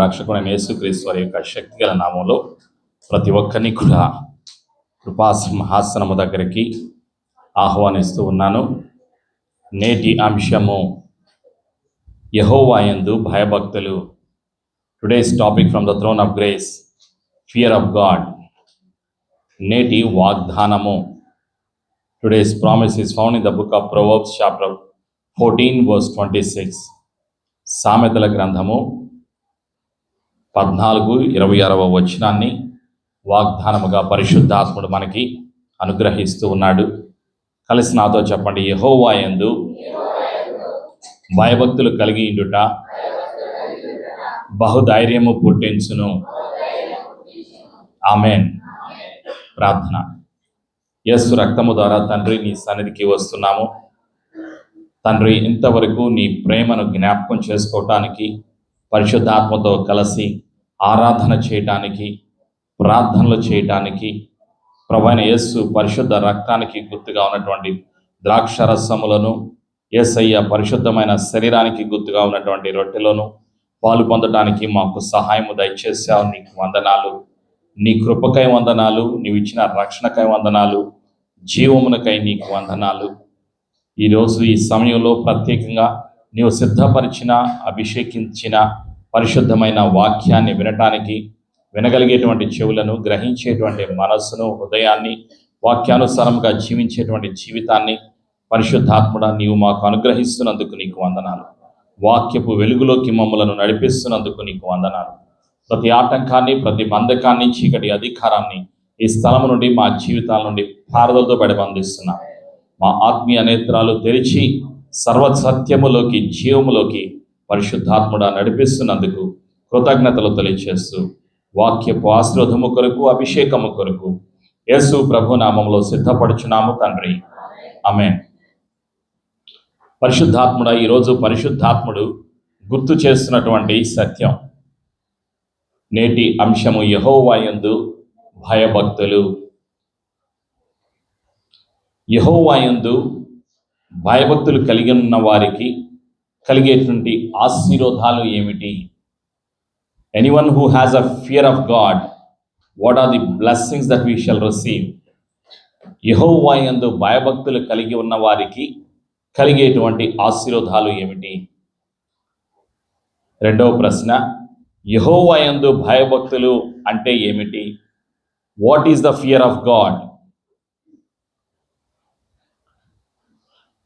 రక్షకుడైన యేసుక్రీస్తు వారి యొక్క శక్తిగల నామంలో ప్రతి ఒక్కరిని కూడా కృపాసింహాసనము దగ్గరికి ఆహ్వానిస్తూ ఉన్నాను. నేటి అంశము యెహోవా యందు భయభక్తులు. Today's topic from the throne of grace, fear of God. నేటి వాగ్దానము. Today's promise is found in the book of Proverbs chapter 14 verse 26. సామెతల గ్రంథము 14:26 వచనాన్ని వాగ్దానముగా పరిశుద్ధాత్ముడు మనకి అనుగ్రహిస్తూ ఉన్నాడు. కలిసి నాతో చెప్పండి. యెహోవా యందు భయభక్తులు కలిగి ఉండుట బహుధైర్యము పుట్టించును. ఆమేన్. ప్రార్థన. యేసు రక్తము ద్వారా తండ్రి నీ సన్నిధికి వస్తున్నాము. తండ్రి, ఇంతవరకు నీ ప్రేమను జ్ఞాపకం చేసుకోవటానికి, పరిశుద్ధాత్మతో కలిసి ఆరాధన చేయటానికి, ప్రార్థనలు చేయటానికి, ప్రభువైన యేసు పరిశుద్ధ రక్తానికి గుర్తుగా ఉన్నటువంటి ద్రాక్షరసములను, యేసయ్య పరిశుద్ధమైన శరీరానికి గుర్తుగా ఉన్నటువంటి రొట్టెలను పాలు పొందడానికి మాకు సహాయము దయచేసావు. నీకు వందనాలు. నీ కృపకై వందనాలు. నీవు ఇచ్చిన రక్షణకై వందనాలు. జీవమునకై నీకు వందనాలు. ఈరోజు ఈ సమయంలో ప్రత్యేకంగా నీవు సిద్ధపరిచిన, అభిషేకించిన పరిశుద్ధమైన వాక్యాన్ని వినటానికి వినగలిగేటువంటి చెవులను, గ్రహించేటువంటి మనస్సును, హృదయాన్ని, వాక్యానుసారంగా జీవించేటువంటి జీవితాన్ని పరిశుద్ధాత్ముడా నీవు మాకు అనుగ్రహిస్తున్నందుకు నీకు వందనాలు. వాక్యపు వెలుగులోకి మమ్మలను నడిపిస్తున్నందుకు నీకు వందనాలు. ప్రతి ఆటంకాన్ని, ప్రతి బంధకాన్ని, చీకటి అధికారాన్ని ఈ స్థలం నుండి, మా జీవితాల నుండి పారదలతో బంధిస్తున్నా. మా ఆత్మీయ నేత్రాలు తెరిచి సర్వసత్యములోకి, జీవములోకి పరిశుద్ధాత్ముడా నడిపిస్తున్నందుకు కృతజ్ఞతలు తెలియచేస్తూ వాక్యపు ఆశీర్వాదము కొరకు, అభిషేకము కొరకు యేసు ప్రభు నామములో సిద్ధపడుచున్నాము తండ్రి. ఆమేన్. పరిశుద్ధాత్ముడా, ఈరోజు పరిశుద్ధాత్ముడు గుర్తు చేస్తున్నటువంటి సత్యం. నేటి అంశము యెహోవా యందు భయభక్తులు. యెహోవా యందు భయభక్తులు కలిగి ఉన్న వారికి కలిగేటువంటి ఆశీర్వాదాలు ఏమిటి? Anyone who has a fear of God, what are the blessings that we shall receive? యెహోవా యందు భయభక్తులు కలిగి ఉన్న వారికి కలిగేటువంటి ఆశీర్వాదాలు ఏమిటి? రెండవ ప్రశ్న, యెహోవా యందు భయభక్తులు అంటే ఏమిటి? What is the fear of God?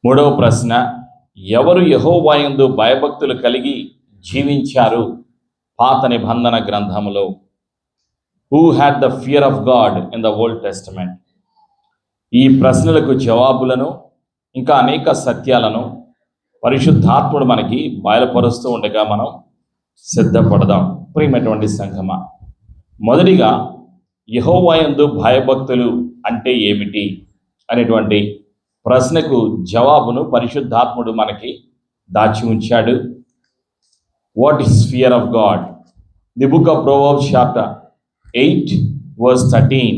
మూడవ ప్రశ్న, ఎవరు యెహోవా యందు భయభక్తులు కలిగి జీవించారు పాత నిబంధన గ్రంథములో? Who had the fear of God in the old testament? ఈ ప్రశ్నలకు జవాబులను, ఇంకా అనేక సత్యాలను పరిశుద్ధాత్ముడు మనకి బయలుపరుస్తూ ఉండగా మనం సిద్ధపడదాం. ప్రియమైనటువంటి సంఘమా, మొదటిగా యెహోవా యందు భయభక్తులు అంటే ఏమిటి అనేటువంటి ప్రశ్నకు జవాబును పరిశుద్ధాత్ముడు మనకి దాచి ఉంచాడు. What is fear of God? The book of Proverbs chapter 8 verse 13.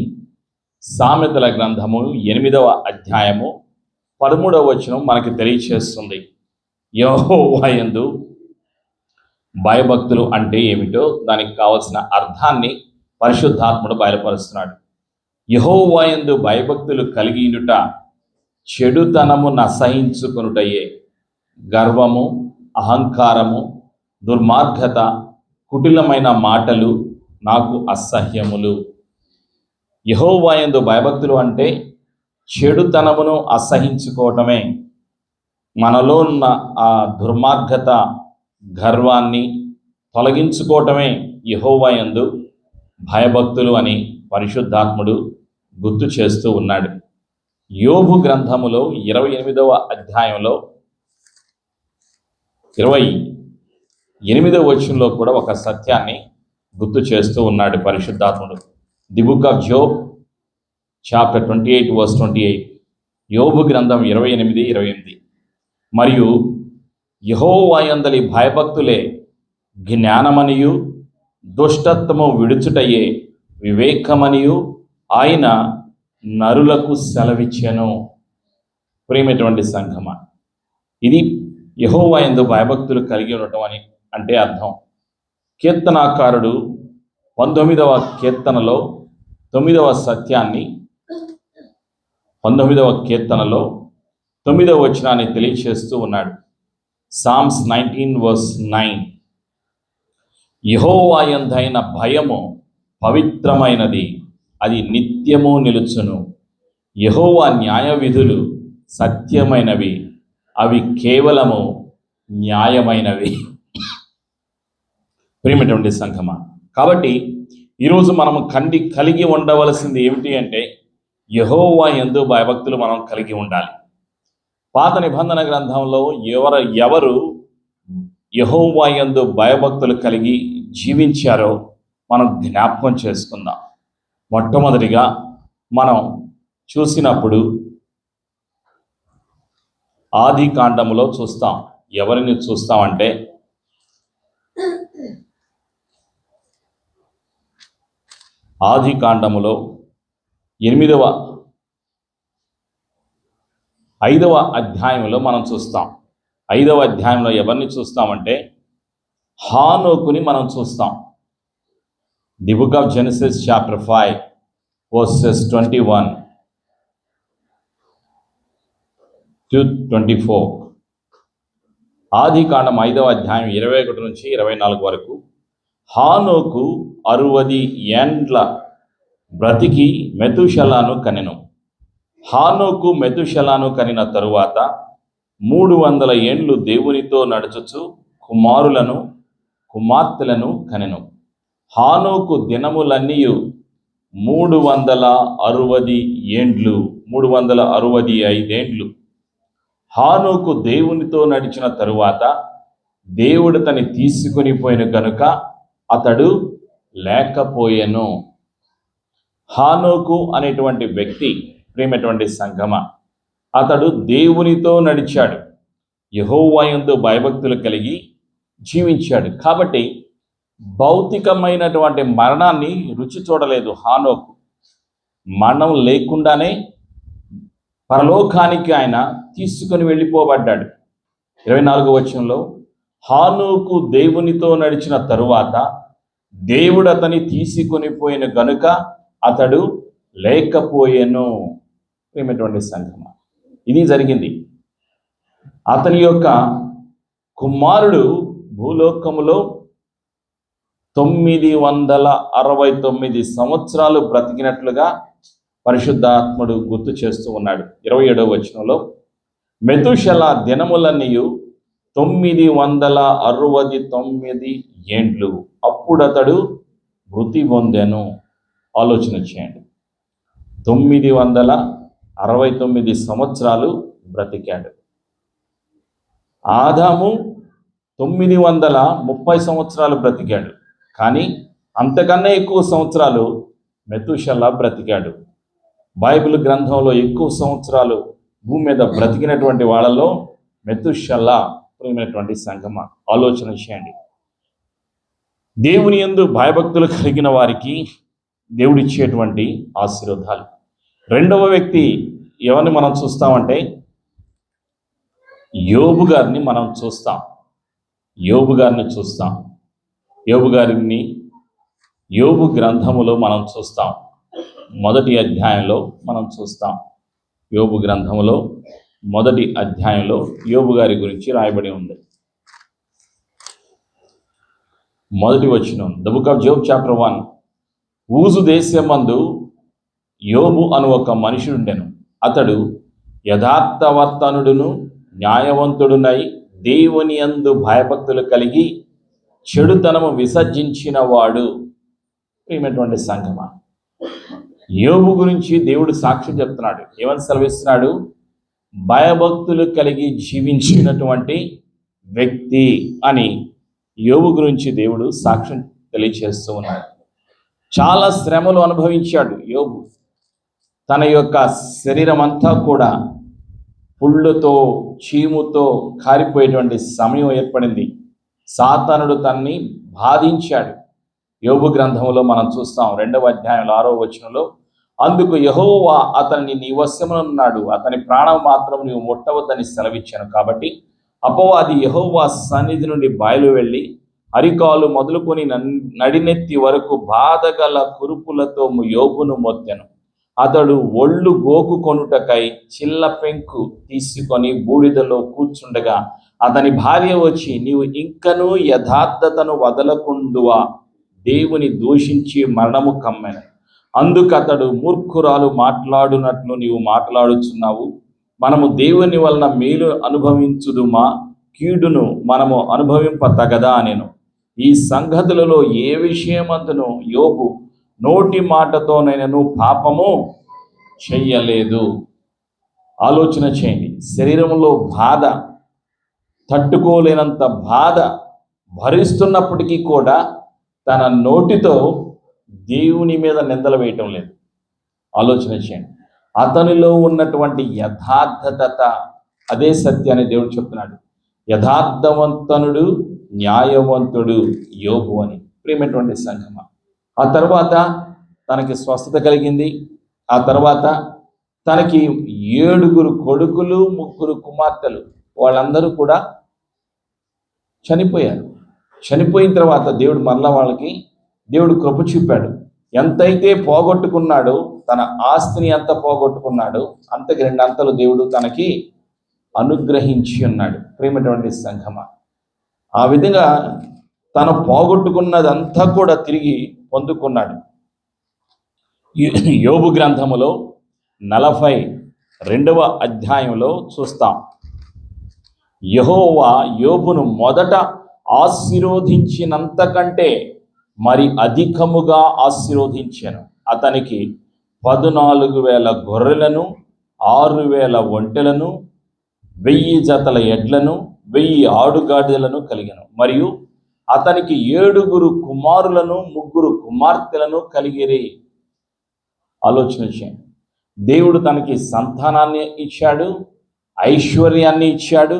సామెతల గ్రంథము 8వ అధ్యాయము 13వ వచనం మనకి తెలియచేస్తుంది. యెహోవా యందు భయభక్తులు అంటే ఏమిటో, దానికి కావలసిన అర్థాన్ని పరిశుద్ధాత్ముడు బయలుపరుస్తున్నాడు. యెహోవా యందు భయభక్తులు కలిగి ఉండుట చెడుతనము నసహించుకొనుటయే. గర్వము, అహంకారము, దుర్మార్గత, కుటిలమైన మాటలు నాకు అసహ్యములు. యెహోవా యందు భయభక్తులు అంటే చెడుతనమును అసహించుకోవటమే. మనలో ఉన్న ఆ దుర్మార్గత, గర్వాన్ని తొలగించుకోవటమే యెహోవా యందు భయభక్తులు అని పరిశుద్ధాత్ముడు గుర్తు చేస్తూ ఉన్నాడు. యోబు గ్రంథములో 28వ అధ్యాయంలో 28వ వచనంలో కూడా ఒక సత్యాన్ని గుర్తు చేస్తూ ఉన్నాడు పరిశుద్ధాత్ముడు. The book of Job chapter 28 verse 28. యోబు గ్రంథం 28:28. మరియు యెహోవా యందలి భయభక్తులే జ్ఞానమనియు, దుష్టత్వము విడుచుటయే వివేకమనియు ఆయన నరులకు సెలవిచ్చెను. ప్రియమైనటువంటి సంఘమా, ఇది యెహోవా యందు భయభక్తులు కలిగి ఉండటం అని అంటే అర్థం. కీర్తనాకారుడు 19వ కీర్తనలో 9వ సత్యాన్ని 19వ కీర్తనలో 9వ వచనాన్ని తెలియచేస్తూ ఉన్నాడు. సామ్స్ 19:9. యెహోవా యందైన భయము పవిత్రమైనది, అది నిత్యము నిలుచును. యెహోవా న్యాయ విధులు సత్యమైనవి, అవి కేవలము న్యాయమైనవి. ప్రియమైనటువంటి సంఘమా, కాబట్టి ఈరోజు మనము కలిగి ఉండవలసింది ఏమిటి అంటే యెహోవా యందు భయభక్తులు మనం కలిగి ఉండాలి. పాత నిబంధన గ్రంథంలో ఎవరు యెహోవా యందు భయభక్తులు కలిగి జీవించారో మనం జ్ఞాపకం చేసుకుందాం. మొట్టమొదటిగా మనం చూసినప్పుడు ఆది కాండములో చూస్తాం. ఎవరిని చూస్తామంటే ఆది కాండములో 5వ అధ్యాయంలో మనం చూస్తాం. 5వ అధ్యాయంలో ఎవరిని చూస్తామంటే హానోకుని మనం చూస్తాం. The book of Genesis chapter 5 verses 21 to 24. ఆది కాండం 5వ అధ్యాయం 21 నుంచి 24 వరకు. హానోకు 60 ఏండ్ల బ్రతికి మెతుషెలను కనెను. హానోకు మెతుషెలను కనిన తరువాత 300 ఏండ్లు దేవునితో నడుచుచు కుమారులను కుమార్తెలను కనెను. హానోకు దినములన్నీయు 360 ఏండ్లు, 365 ఏండ్లు. హానోకు దేవునితో నడిచిన తరువాత దేవుడు తని తీసుకొని పోయిన కనుక అతడు లేకపోయెను. హానోకు అనేటువంటి వ్యక్తి, ప్రియమైనటువంటి సంగమ, అతడు దేవునితో నడిచాడు, యెహోవా యందు భయభక్తులు కలిగి జీవించాడు. కాబట్టి భౌతికమైనటువంటి మరణాన్ని రుచి చూడలేదు హానోకు. మరణం లేకుండానే పరలోకానికి ఆయన తీసుకుని వెళ్ళిపోబడ్డాడు. 24వ వచనంలో హానోకు దేవునితో నడిచిన తరువాత దేవుడు అతని తీసుకొని పోయిన గనుక అతడు లేకపోయెను. ప్రియమైనటువంటి సంఘమ, ఇది జరిగింది. అతని యొక్క కుమారుడు భూలోకములో 969 సంవత్సరాలు బ్రతికినట్లుగా పరిశుద్ధాత్ముడు గుర్తు చేస్తూ ఉన్నాడు. 27వ వచనంలో మెతుషెల దినములన్నీయు 969 ఏండ్లు, అప్పుడతడు మృతి పొందెను. ఆలోచన చేయండి, 969 సంవత్సరాలు బ్రతికాడు. ఆదాము 930 సంవత్సరాలు బ్రతికాడు, కానీ అంతకన్నా ఎక్కువ సంవత్సరాలు మెతుషెల బ్రతికాడు. బైబిల్ గ్రంథంలో ఎక్కువ సంవత్సరాలు భూమి మీద బ్రతికినటువంటి వాళ్ళలో మెతుషెల ప్రియమైనటువంటి సంగమ. ఆలోచన చేయండి, దేవుని యందు భయభక్తులు కలిగిన వారికి దేవుడిచ్చేటువంటి ఆశీర్వాదాలు. రెండవ వ్యక్తి ఎవరిని మనం చూస్తామంటే యోబు గారిని మనం చూస్తాం. యోబు గారిని యోబు గ్రంథములో మనం చూస్తాం. మొదటి అధ్యాయంలో మనం చూస్తాం. యోబు గ్రంథములో మొదటి అధ్యాయంలో యోబు గారి గురించి రాయబడి ఉంది. మొదటి వచనం, the book of Job chapter 1. ఊజు దేశమందు యోబు అను ఒక మనుషుడుండెను. అతడు యథార్థవర్తనుడును న్యాయవంతుడునై దేవుని యందు భయభక్తులు కలిగి చెడుతనము విసర్జించిన వాడు. ప్రియమైనటువంటి సంఘమ, యోబు గురించి దేవుడు సాక్ష్యం చెప్తున్నాడు. ఏమని సెలవిస్తున్నాడు? భయభక్తులు కలిగి జీవించినటువంటి వ్యక్తి అని యోబు గురించి దేవుడు సాక్ష్యం తెలియచేస్తూ ఉన్నాడు. చాలా శ్రమలు అనుభవించాడు యోబు. తన యొక్క శరీరం అంతా కూడా పుళ్ళుతో చీముతో కారిపోయేటువంటి సమయం ఏర్పడింది. సాతానుడు తన్ని బాధించాడు. యోబు గ్రంథంలో మనం చూస్తాం 2వ అధ్యాయంలో 6వ వచనంలో, అందుకు యెహోవా అతన్ని నీ వశమునున్నాడు, అతని ప్రాణం మాత్రం నీవు ముట్టవద్దని సెలవిచ్చాను. కాబట్టి అపవాది యెహోవా సన్నిధి నుండి బయలు వెళ్ళి అరికాలు మొదలుకొని నడినెత్తి వరకు బాధగల కురుపులతో యోబును మొత్తెను. అతడు ఒళ్ళు గోకు కొనుటకై చిల్ల పెంకు తీసుకొని బూడిదలో కూర్చుండగా అతని భార్య వచ్చి, నీవు ఇంకనూ యథార్థతను వదలకుండువా? దేవుని దూషించి మరణము కమ్మెను. అందుకతడు, మూర్ఖురాలు మాట్లాడునట్లు నీవు మాట్లాడుచున్నావు. మనము దేవుని వలన మేలు అనుభవించుదుమా, కీడును మనము అనుభవింప తగదా అనెను. ఈ సంగతులలో ఏ విషయమందును యోబు నోటి మాటతోనైనను పాపము చెయ్యలేదు. ఆలోచన చేయండి. శరీరంలో బాధ, తట్టుకోలేనంత బాధ భరిస్తున్నప్పటికీ కూడా తన నోటితో దేవుని మీద నిందలు వేయటం లేదు. ఆలోచన చేయండి. అతనిలో ఉన్నటువంటి యథార్థత, అదే సత్యాన్ని దేవుడు చెప్తున్నాడు. యథార్థవంతనుడు, న్యాయవంతుడు యోబు అని. ప్రియమైనటువంటి సంగమా, ఆ తర్వాత తనకి స్వస్థత కలిగింది. ఆ తర్వాత తనకి 7 కొడుకులు, 3 కుమార్తెలు, వాళ్ళందరూ కూడా చనిపోయారు. చనిపోయిన తర్వాత దేవుడు మరలా వాళ్ళకి కృప చూపాడు. ఎంతైతే పోగొట్టుకున్నాడో, తన ఆస్తిని ఎంత పోగొట్టుకున్నాడో అంతకి 2 అంతలు దేవుడు తనకి అనుగ్రహించి ఉన్నాడు. ప్రియమైనటువంటి సంఘమా, ఆ విధంగా తను పోగొట్టుకున్నదంతా కూడా తిరిగి పొందుకున్నాడు. యోబు గ్రంథములో 42వ అధ్యాయంలో చూస్తాం. యెహోవా యోబును మొదట ఆశీర్వదించినంతకంటే మరి అధికముగా ఆశీర్వదించాను. అతనికి 14,000 గొర్రెలను, 6,000 ఒంటెలను, 1000 జతల ఎడ్లను, 1000 ఆడుగాడిదలను కలిగెను. మరియు అతనికి 7 కుమారులను, 3 కుమార్తెలను కలిగిరి. ఆలోచన చేయండి. దేవుడు తనకి సంతానాన్ని ఇచ్చాడు, ఐశ్వర్యాన్ని ఇచ్చాడు,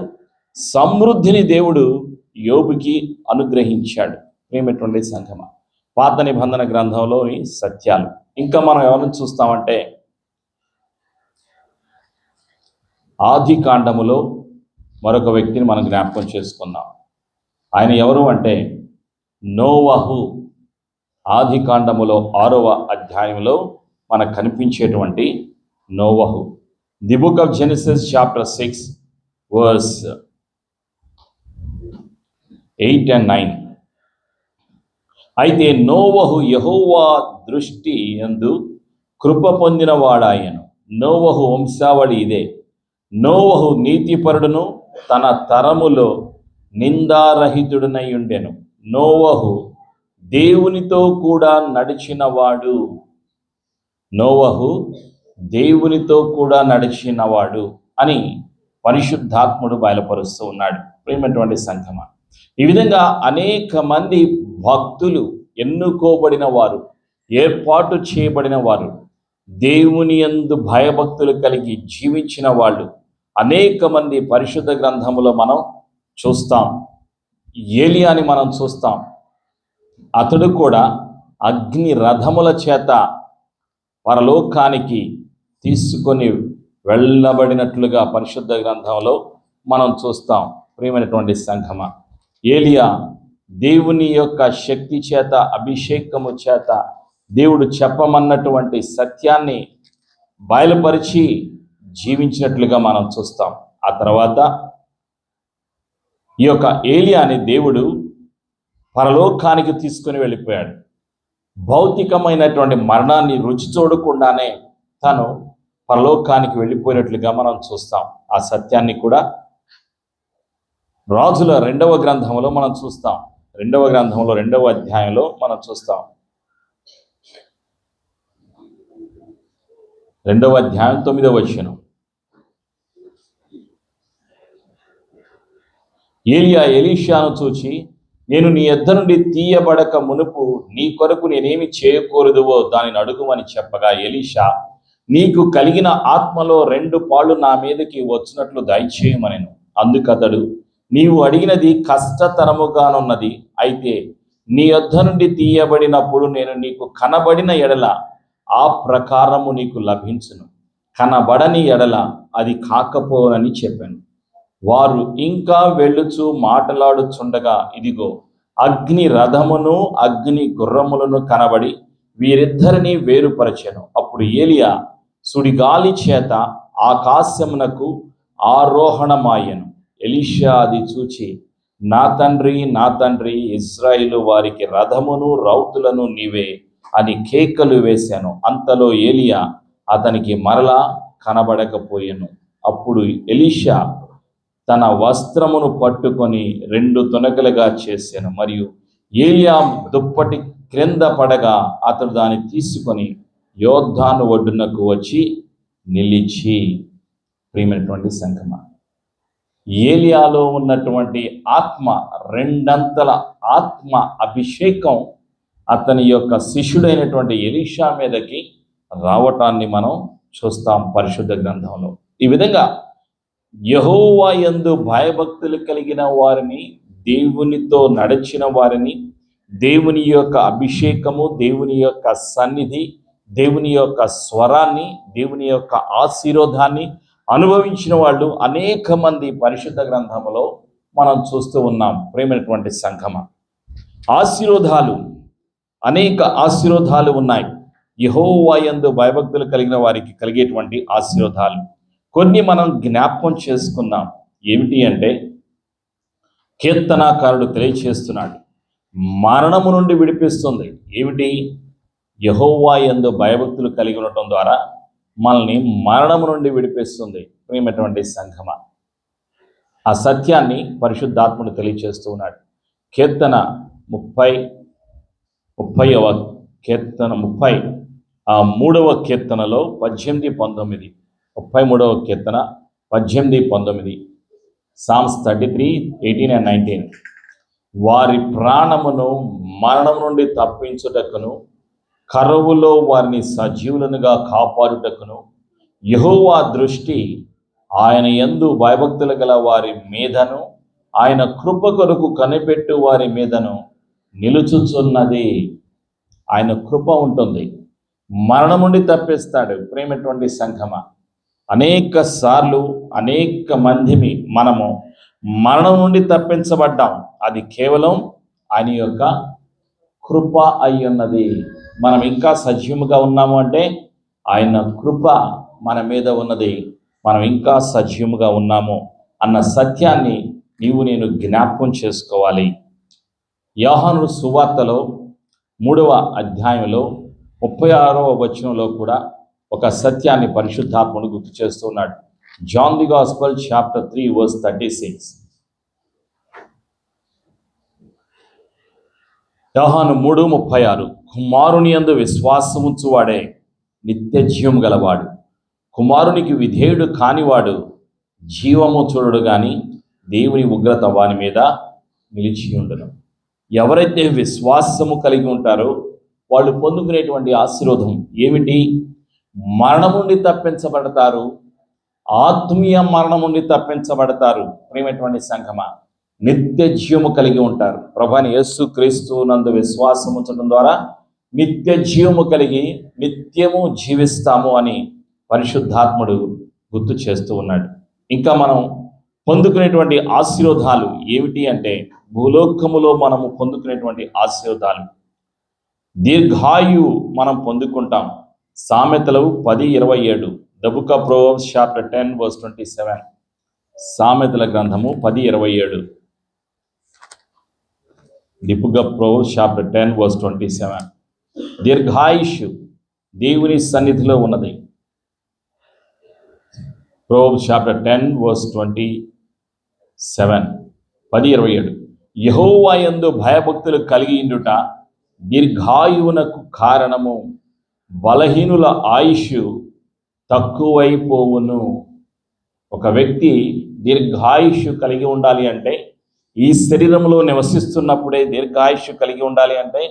సమృద్ధిని దేవుడు యోబుకి అనుగ్రహించాడు. ప్రియమైనటువంటి సంఘమా, పాత నిబంధన గ్రంథంలోని సత్యాలు. ఇంకా మనం ఎవరిని చూస్తామంటే, ఆది కాండములో మరొక వ్యక్తిని మనం జ్ఞాపకం చేసుకుందాం. ఆయన ఎవరు అంటే నోవహు. ఆది కాండములో 6వ అధ్యాయంలో మనకు కనిపించేటువంటి నోవహు. The book of Genesis chapter 6 verse 8 and 9. అయితే నోవహు యెహోవా దృష్టి యందు కృప పొందిన వాడాయను. నోవహు వంశావళి ఇదే. నోవహు నీతిపరుడును, తన తరములో నిందారహితుడునై ఉండెను. నోవహు దేవునితో కూడా నడిచినవాడు. నోవహు దేవునితో కూడా నడిచినవాడు అని పరిశుద్ధాత్ముడు బయలుపరుస్తూ ఉన్నాడు. ప్రియమైనటువంటి సంఘమా, ఈ విధంగా అనేక మంది భక్తులు, ఎన్నుకోబడిన వారు, ఏర్పాటు చేయబడిన వారు, దేవుని యందు భయభక్తులు కలిగి జీవించిన వాళ్ళు అనేక మంది పరిశుద్ధ గ్రంథములో మనం చూస్తాం. ఏలియాని మనం చూస్తాం. అతడు కూడా అగ్ని రథముల చేత పరలోకానికి తీసుకొని వెళ్ళబడినట్లుగా పరిశుద్ధ గ్రంథంలో మనం చూస్తాం. ప్రియమైనటువంటి సంఘమా, ఏలియా దేవుని యొక్క శక్తి చేత, అభిషేకము చేత దేవుడు చెప్పమన్నటువంటి సత్యాన్ని బయలుపరిచి జీవించినట్లుగా మనం చూస్తాం. ఆ తర్వాత ఈ యొక్క ఏలియాని దేవుడు పరలోకానికి తీసుకుని వెళ్ళిపోయాడు. భౌతికమైనటువంటి మరణాన్ని రుచి చూడకుండానే తను పరలోకానికి వెళ్ళిపోయినట్లుగా మనం చూస్తాం. ఆ సత్యాన్ని కూడా రాజుల 2వ గ్రంథంలో మనం చూస్తాం. 2వ గ్రంథంలో 2వ అధ్యాయంలో మనం చూస్తాం. 2వ అధ్యాయం 9వ వచనం. ఏలియా ఎలీషాను చూచి, నేను నీ యొద్ద నుండి తీయబడక మునుపు నీ కొరకు నేనేమి చేయకూడదువో దానిని అడుగుమని చెప్పగా, ఎలీషా, నీకు కలిగిన ఆత్మలో 2 పాళ్ళు నా మీదకి వచ్చినట్లు దయచేయమనెను. అందుకతడు, నీవు అడిగినది కష్టతరముగానున్నది. అయితే నీ యొద్ద నుండి తీయబడినప్పుడు నేను నీకు కనబడిన ఎడల ఆ ప్రకారము నీకు లభించును, కనబడని ఎడల అది కాకపోనని చెప్పాను. వారు ఇంకా వెళ్ళుచు మాట్లాడుచుండగా, ఇదిగో అగ్ని రథమును అగ్ని గుర్రములను కనబడి వీరిద్దరిని వేరుపరచెను. అప్పుడు ఏలియా సుడిగాలి చేత ఆకాశమునకు ఆరోహణమాయెను. ఎలీషా అది చూచి, నా తండ్రి ఇశ్రాయేలు వారికి రథమును రౌతులను నీవే అని కేకలు వేశాను. అంతలో ఏలియా అతనికి మరలా కనబడకపోయెను. అప్పుడు ఎలీషా తన వస్త్రమును పట్టుకొని 2 తునకలుగా చేశాను. మరియు ఏలియా దుప్పటి క్రింద పడగా అతడు దాన్ని తీసుకొని యోర్దాను ఒడ్డునకు వచ్చి నిలిచి. ప్రియమైనటువంటి సంగమా, ఏలియాలో ఉన్నటువంటి ఆత్మ, 2 ఆత్మ అభిషేకం అతని యొక్క శిష్యుడైనటువంటి ఎలీషా మీదకి రావటాన్ని మనం చూస్తాం పరిశుద్ధ గ్రంథంలో. ఈ విధంగా యెహోవా యందు భయభక్తులు కలిగిన వారిని, దేవునితో నడిచిన వారిని, దేవుని యొక్క అభిషేకము, దేవుని యొక్క సన్నిధి, దేవుని యొక్క స్వరాన్ని, దేవుని యొక్క ఆశీర్వాదాన్ని అనుభవించిన వాళ్ళు అనేక మంది పరిశుద్ధ గ్రంథంలో మనం చూస్తూ ఉన్నాం. ప్రేమైనటువంటి సంఘమ, అనేక ఆశీర్వాదాలు ఉన్నాయి. యెహోవా యందు భయభక్తులు కలిగిన వారికి కలిగేటువంటి ఆశీర్వాదాలు కొన్ని మనం జ్ఞాపకం చేసుకుందాం. ఏమిటి అంటే, కీర్తనాకారుడు తెలియచేస్తున్నాడు, మరణము నుండి విడిపిస్తుంది. ఏమిటి? యెహోవా యందు భయభక్తులు కలిగి ఉండటం ద్వారా మనల్ని మరణము నుండి విడిపిస్తుంది. ప్రియమైనటువంటి సంఘమ, ఆ సత్యాన్ని పరిశుద్ధాత్ముడు తెలియచేస్తూ ఉన్నాడు. కీర్తన 33వ కీర్తనలో 18-19, 33వ కీర్తన 18-19, సామ్స్ 33, 18 and 19. వారి ప్రాణమును మరణం నుండి తప్పించుటకును, కరువులో వారిని సజీవులనుగా కాపాడుటకును యెహోవా దృష్టి ఆయన యందు భయభక్తులు గల వారి మీదను, ఆయన కృప కొరకు కనిపెట్టు వారి మీదను నిలుచుచున్నది. ఆయన కృప ఉంటుంది, మరణం నుండి తప్పిస్తాడు. ప్రేమటువంటి సంఘమ, అనేక సార్లు అనేక మందిని మనము మరణం నుండి తప్పించబడ్డాం. అది కేవలం ఆయన యొక్క కృప అయి ఉన్నది. మనం ఇంకా సజీవముగా ఉన్నాము అంటే ఆయన కృప మన మీద ఉన్నది. మనం ఇంకా సజీవముగా ఉన్నాము అన్న సత్యాన్ని నీవు నేను జ్ఞాపకం చేసుకోవాలి. యోహాను సువార్తలో 3వ అధ్యాయంలో 36వ వచనంలో కూడా ఒక సత్యాన్ని పరిశుద్ధాత్ముడు గుర్తు చేస్తున్నాడు. John the gospel chapter 3 verse 36. యోహాను 3:36, కుమారుని యందు విశ్వాసముంచువాడే నిత్య జీవం గలవాడు, కుమారునికి విధేయుడు కానివాడు జీవము చూడడు గాని దేవుని ఉగ్రత వాని మీద నిలిచి ఉండును. ఎవరైతే విశ్వాసము కలిగి ఉంటారో వాళ్ళు పొందుకునేటువంటి ఆశీర్వాదం ఏమిటి? మరణం నుండి తప్పించబడతారు, ఆత్మీయ మరణం నుండి తప్పించబడతారు. ప్రియమైనటువంటి సంఘమ, నిత్య జీవము కలిగి ఉంటారు. ప్రభువైన యేసు క్రీస్తు నందు విశ్వాసం ఉంచడం ద్వారా నిత్య జీవము కలిగి నిత్యము జీవిస్తాము అని పరిశుద్ధాత్ముడు గుర్తు చేస్తూ ఉన్నాడు. ఇంకా మనం పొందుకునేటువంటి ఆశీర్వాదాలు ఏమిటి అంటే, భూలోకములో మనము పొందుకునేటువంటి ఆశీర్వాదాలు, దీర్ఘాయు మనం పొందుకుంటాం. సామెతలు 10:27, the book of Proverbs chapter 10 verse 27. సామెతల గ్రంథము 10:27, the book of Proverbs chapter 10 verse 27. దీర్ఘాయుష్ దేవుని సన్నిధిలో ఉన్నది. Proverbs chapter 10 verse 27, 10:27. యెహోవా యందు భయభక్తులు కలిగి ఉండుట దీర్ఘాయువునకు కారణము, బలహీనుల ఆయుష్ తక్కువైపోవును. ఒక వ్యక్తి దీర్ఘాయుష్ కలిగి ఉండాలి అంటే, ఈ శరీరంలో నివసిస్తున్నప్పుడే దీర్ఘాయుష్ కలిగి ఉండాలి అంటే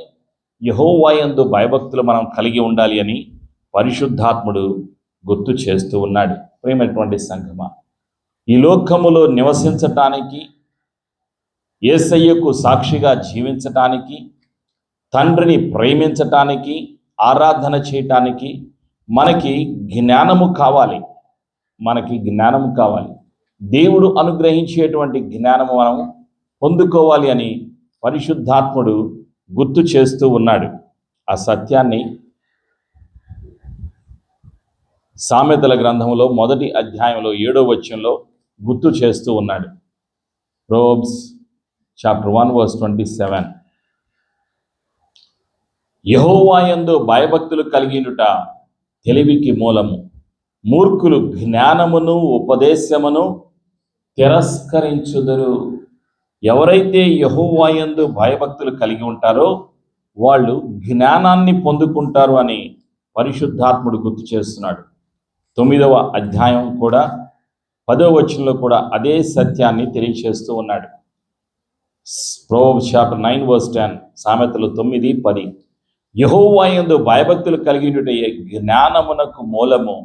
యెహోవా యందు భయభక్తులు మనం కలిగి ఉండాలి అని పరిశుద్ధాత్ముడు గుర్తు చేస్తూ ఉన్నాడు. ప్రియమైనటువంటి సంఘమ, ఈ లోకములో నివసించటానికి, యేసయ్యకు సాక్షిగా జీవించటానికి, తండ్రిని ప్రేమించటానికి, ఆరాధన చేయటానికి మనకి జ్ఞానము కావాలి. జ్ఞానము కావాలి. దేవుడు అనుగ్రహించేటువంటి జ్ఞానము మనం పొందుకోవాలి అని పరిశుద్ధాత్ముడు గుర్తు చేస్తూ ఉన్నాడు. ఆ సత్యాన్ని సామెతల గ్రంథంలో 1వ అధ్యాయంలో 7వ వచనంలో గుర్తు చేస్తూ ఉన్నాడు. Probes chapter 1 verse 27. యెహోవా యందు భయభక్తులు కలిగినుట తెలివికి మూలము, మూర్ఖులు జ్ఞానమును ఉపదేశమును తిరస్కరించుదురు. ఎవరైతే యెహోవా యందు భయభక్తులు కలిగి ఉంటారో వాళ్ళు జ్ఞానాన్ని పొందుకుంటారు అని పరిశుద్ధాత్ముడు గుర్తు చేస్తున్నాడు. 9వ అధ్యాయం కూడా 10వ వచనంలో కూడా అదే సత్యాన్ని తెలియచేస్తూ ఉన్నాడు. ప్రోబ్స్ చాప్టర్ 9 వర్స్ 10, సామెతలు 9:10. యెహోవా యందు భయభక్తులు కలిగినట జ్ఞానమునకు మూలము,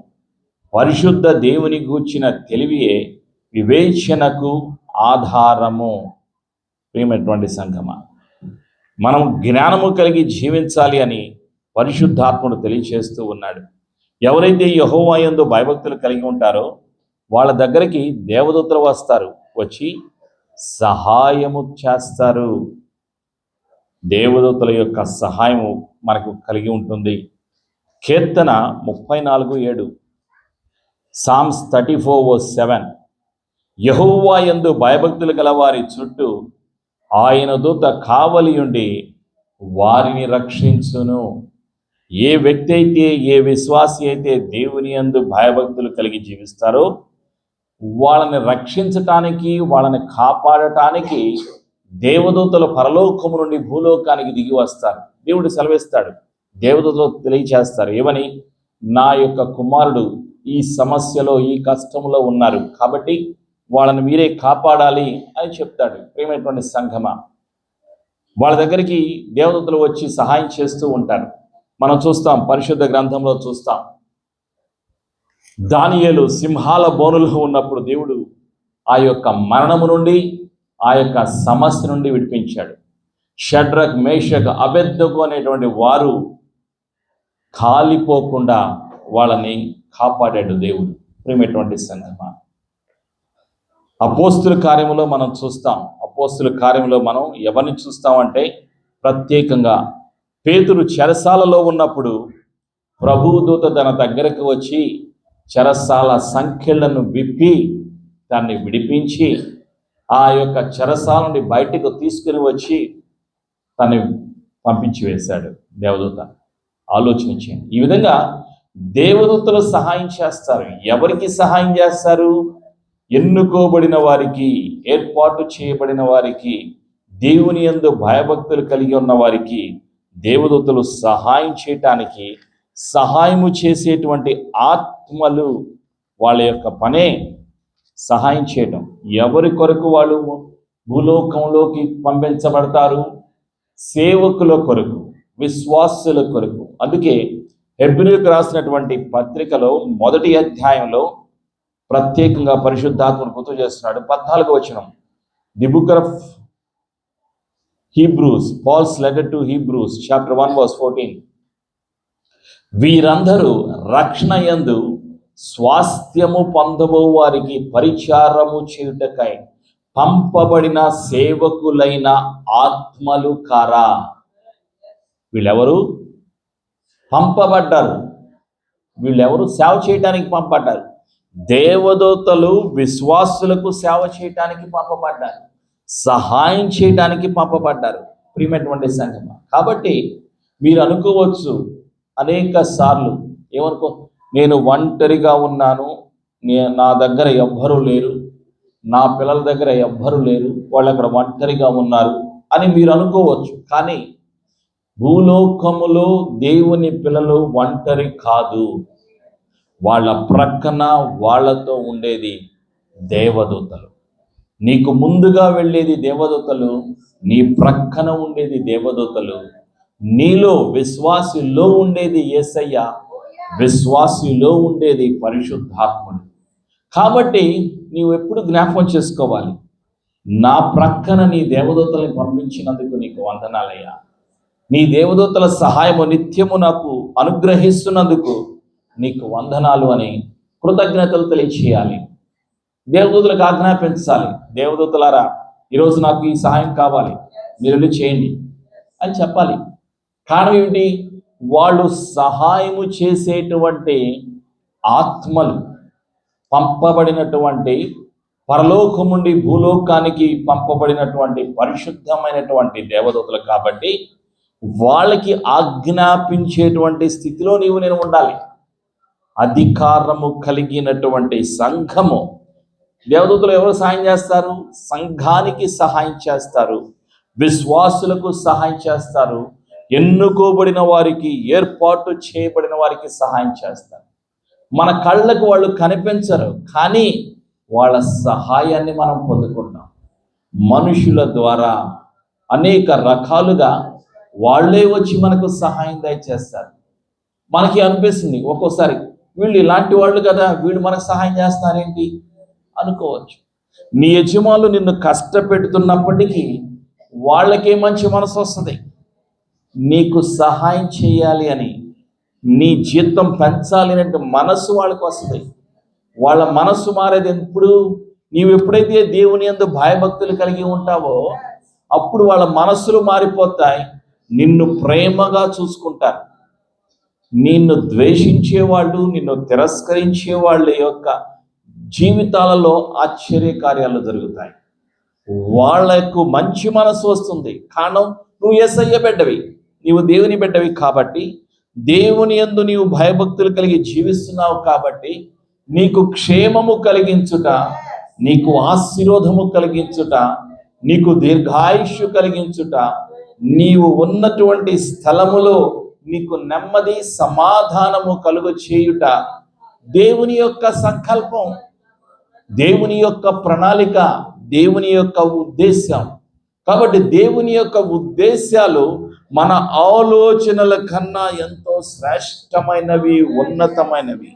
పరిశుద్ధ దేవుని గూర్చిన తెలివియే వివేచనకు ఆధారము. ప్రియమైనటువంటి సంగమా, మనం జ్ఞానము కలిగి జీవించాలి అని పరిశుద్ధాత్ముడు తెలియచేస్తూ ఉన్నాడు. ఎవరైతే యెహోవా యందు భయభక్తులు కలిగి ఉంటారో వాళ్ళ దగ్గరికి దేవదూతలు వస్తారు, వచ్చి సహాయము చేస్తారు. దేవదూతల యొక్క సహాయము మనకు కలిగి ఉంటుంది. కీర్తన 34:7, సామ్స్ 34:7. యెహోవా యందు భయభక్తులు గల వారి చుట్టూ ఆయన దూత కావలి ఉండి వారిని రక్షించును. ఏ వ్యక్తి అయితే, ఏ విశ్వాసి అయితే దేవుని యందు భయభక్తులు కలిగి జీవిస్తారో వాళ్ళని రక్షించటానికి, వాళ్ళని కాపాడటానికి దేవదూతలు పరలోకము నుండి భూలోకానికి దిగి వస్తారు. దేవుడు సెలవిస్తాడు, దేవదూతలు తెలియచేస్తారు ఏమని? నా యొక్క కుమారుడు ఈ సమస్యలో, ఈ కష్టంలో ఉన్నారు కాబట్టి వాళ్ళని మీరే కాపాడాలి అని చెప్తాడు. ప్రియమైనటువంటి సంఘమా, వాళ్ళ దగ్గరికి దేవదూతలు వచ్చి సహాయం చేస్తూ ఉంటారు. మనం చూస్తాం, పరిశుద్ధ గ్రంథంలో చూస్తాం, దానియేలు సింహాల బోనులో ఉన్నప్పుడు దేవుడు ఆ యొక్క మరణము నుండి, ఆ యొక్క సమస్య నుండి విడిపించాడు. షడ్రక్, మేషక్, అబేద్నెగో అనేటువంటి వారు కాలిపోకుండా వాళ్ళని కాపాడాడు దేవుడు. ప్రియమైనటువంటి సంఘమా, అపోస్తుల కార్యములో మనం చూస్తాం. అపోస్తుల కార్యములో మనం ఎవరిని చూస్తామంటే ప్రత్యేకంగా పేతురు చెరసాలలో ఉన్నప్పుడు ప్రభుదూత తన దగ్గరకు వచ్చి చెరసాల సంఖ్యలను విప్పి దాన్ని విడిపించి ఆ యొక్క చెరసాల నుండి బయటకు తీసుకుని వచ్చి తను పంపించి వేశాడు దేవదూత. ఆలోచన చేయండి. ఈ విధంగా దేవదూతలు సహాయం చేస్తారు. ఎవరికి సహాయం చేస్తారు? ఎన్నుకోబడిన వారికి, ఏర్పాటు చేయబడిన వారికి, దేవుని యందు భయభక్తులు కలిగి ఉన్న వారికి దేవదూతలు సహాయం చేయటానికి, సహాయము చేసేటువంటి ఆత్మలు వాళ్ళ యొక్క పనే సహాయం చేయటం. ఎవరి కొరకు వాళ్ళు భూలోకంలోకి పంపించబడతారు? సేవకుల కొరకు, విశ్వాసుల కొరకు. అందుకే హెబ్రీయులకు రాసినటువంటి పత్రికలో 1వ అధ్యాయంలో ప్రత్యేకంగా పరిశుద్ధాత్మను గుర్తు చేస్తున్నాడు. 14వ వచనం, the book of Hebrews, Paul's letter to Hebrews chapter 1 verse 14. వీరందరూ రక్షణ యందు స్వాస్థ్యము పొందబో వారికి పరిచారము చేయుటకై పంపబడిన సేవకులైన ఆత్మలు కారా. వీళ్ళెవరు పంపబడ్డారు? వీళ్ళెవరు సేవ చేయడానికి పంపబడ్డారు? దేవదూతలు విశ్వాసులకు సేవ చేయడానికి పంపబడ్డారు, సహాయం చేయడానికి పంపబడ్డారు. ప్రియమైనటువంటి సంఘమా, కాబట్టి మీరు అనుకోవచ్చు అనేక సార్లు, ఏమనుకో, నేను ఒంటరిగా ఉన్నాను, నా దగ్గర ఎవ్వరూ లేరు, నా పిల్లల దగ్గర ఎవ్వరూ లేరు, వాళ్ళు అక్కడ ఒంటరిగా ఉన్నారు అని మీరు అనుకోవచ్చు. కానీ భూలోకములో దేవుని పిల్లలు ఒంటరి కాదు. వాళ్ళ ప్రక్కన వాళ్ళతో ఉండేది దేవదూతలు. నీకు ముందుగా వెళ్ళేది దేవదూతలు, నీ ప్రక్కన ఉండేది దేవదూతలు, నీలో విశ్వాసిలో ఉండేది యేసయ్య, విశ్వాసిలో ఉండేది పరిశుద్ధాత్ముడు. కాబట్టి నీవు ఎప్పుడు జ్ఞాపకం చేసుకోవాలి, నా ప్రక్కన నీ దేవదూతల్ని పంపించినందుకు నీకు వందనాలయ్యా, నీ దేవదూతల సహాయము నిత్యము నాకు అనుగ్రహిస్తున్నందుకు నీకు వందనాలు అని కృతజ్ఞతలు తెలియచేయాలి. దేవదూతలకు ఆజ్ఞాపించాలి, దేవదూతలారా ఈరోజు నాకు ఈ సహాయం కావాలి, మీరు వెళ్ళి చేయండి అని చెప్పాలి. కారణం ఏమిటి? వాళ్ళు సహాయము చేసేటువంటి ఆత్మలు, పంపబడినటువంటి పరలోకం నుండి భూలోకానికి పంపబడినటువంటి పరిశుద్ధమైనటువంటి దేవదూతలు కాబట్టి వాళ్ళకి ఆజ్ఞాపించేటువంటి స్థితిలో నేను ఉండాలి. అధికారము కలిగినటువంటి సంఘము, దేవదూతలు ఎవరు సహాయం చేస్తారు? సంఘానికి సహాయం చేస్తారు, విశ్వాసులకు సహాయం చేస్తారు, ఎన్నుకోబడిన వారికి, ఏర్పాటు చేయబడిన వారికి సహాయం చేస్తారు. మన కళ్ళకు వాళ్ళు కనిపించరు, కానీ వాళ్ళ సహాయాన్ని మనం పొందుకుంటాం. మనుషుల ద్వారా అనేక రకాలుగా వాళ్ళే వచ్చి మనకు సహాయం దయచేస్తారు. మనకి అనిపిస్తుంది ఒక్కోసారి, వీళ్ళు ఇలాంటి వాళ్ళు కదా, వీళ్ళు మనకు సహాయం చేస్తున్నారేంటి అనుకోవచ్చు. నీ యజమానులు నిన్ను కష్టపెడుతున్నప్పటికీ వాళ్ళకే మంచి మనసు వస్తుంది నీకు సహాయం చేయాలి అని. నీ జీతం పెంచాలి అంటే మనసు వాళ్ళకి వస్తుంది. వాళ్ళ మనసు మారేది ఎప్పుడు? నీవు ఎప్పుడైతే దేవుని యందు భయభక్తులు కలిగి ఉంటావో అప్పుడు వాళ్ళ మనసులు మారిపోతాయి, నిన్ను ప్రేమగా చూసుకుంటారు. నిన్ను ద్వేషించే వాళ్ళు, నిన్ను తిరస్కరించే వాళ్ళ యొక్క జీవితాలలో ఆశ్చర్యకార్యాలు జరుగుతాయి. వాళ్లకు మంచి మనసు వస్తుంది. కారణం, నువ్వు యేసయ్య బిడ్డవి, నీవు దేవుని బిడ్డవి కాబట్టి, దేవుని యందు నీవు భయభక్తులు కలిగి జీవిస్తున్నావు కాబట్టి నీకు క్షేమము కలిగించుట, నీకు ఆశీర్వాదము కలిగించుట, నీకు దీర్ఘాయుష్యు కలిగించుట, నీవు ఉన్నటువంటి స్థలములో నీకు నెమ్మది సమాధానము కలుగు చేయుట దేవుని యొక్క సంకల్పం, దేవుని యొక్క ప్రణాళిక, దేవుని యొక్క ఉద్దేశం. కాబట్టి దేవుని యొక్క ఉద్దేశాలు మన ఆలోచనల కన్నా ఎంతో శ్రేష్టమైనవి, ఉన్నతమైనవి.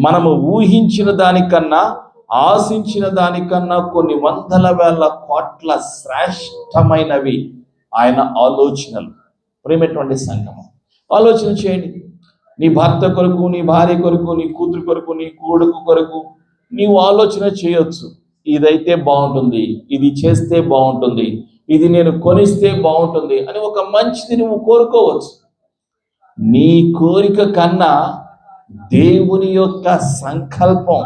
మనము ఊహించిన దానికన్నా, ఆశించిన దానికన్నా కొన్ని వందల వేల కోట్ల శ్రేష్టమైనవి ఆయన ఆలోచనలు. ప్రేమటువంటి సంగమం, ఆలోచన చేయండి. నీ భర్త కొరకు, నీ భార్య కొరకు, నీ కూతురు కొరకు, నీ కొడుకు కొరకు నీవు ఆలోచన చేయొచ్చు. ఇదైతే బాగుంటుంది, ఇది చేస్తే బాగుంటుంది, ఇది నేను కొనిస్తే బాగుంటుంది అని ఒక మంచిది నువ్వు కోరుకోవచ్చు. నీ కోరిక కన్నా దేవుని యొక్క సంకల్పం,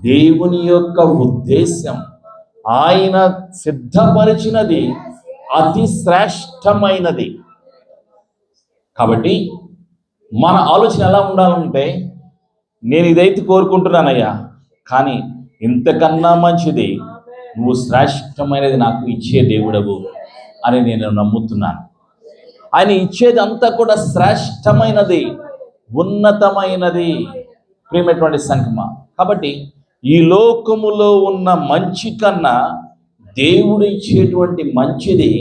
దేవుని యొక్క ఉద్దేశం, ఆయన సిద్ధపరిచినది అతి శ్రేష్టమైనది. కాబట్టి మన ఆలోచన ఎలా ఉండాలంటే, నేను ఇదైతే కోరుకుంటున్నానయ్యా, కానీ ఇంతకన్నా మంచిది నువ్వు శ్రేష్టమైనది నాకు ఇచ్చే దేవుడవు అని నేను నమ్ముతున్నాను. ఆయన ఇచ్చేది అంతా కూడా శ్రేష్టమైనది, ఉన్నతమైనది. ప్రియమైనటువంటి సంగమా, కాబట్టి ఈ లోకములో ఉన్న మంచి కన్నా దేవుడు ఇచ్చేటువంటి మంచిది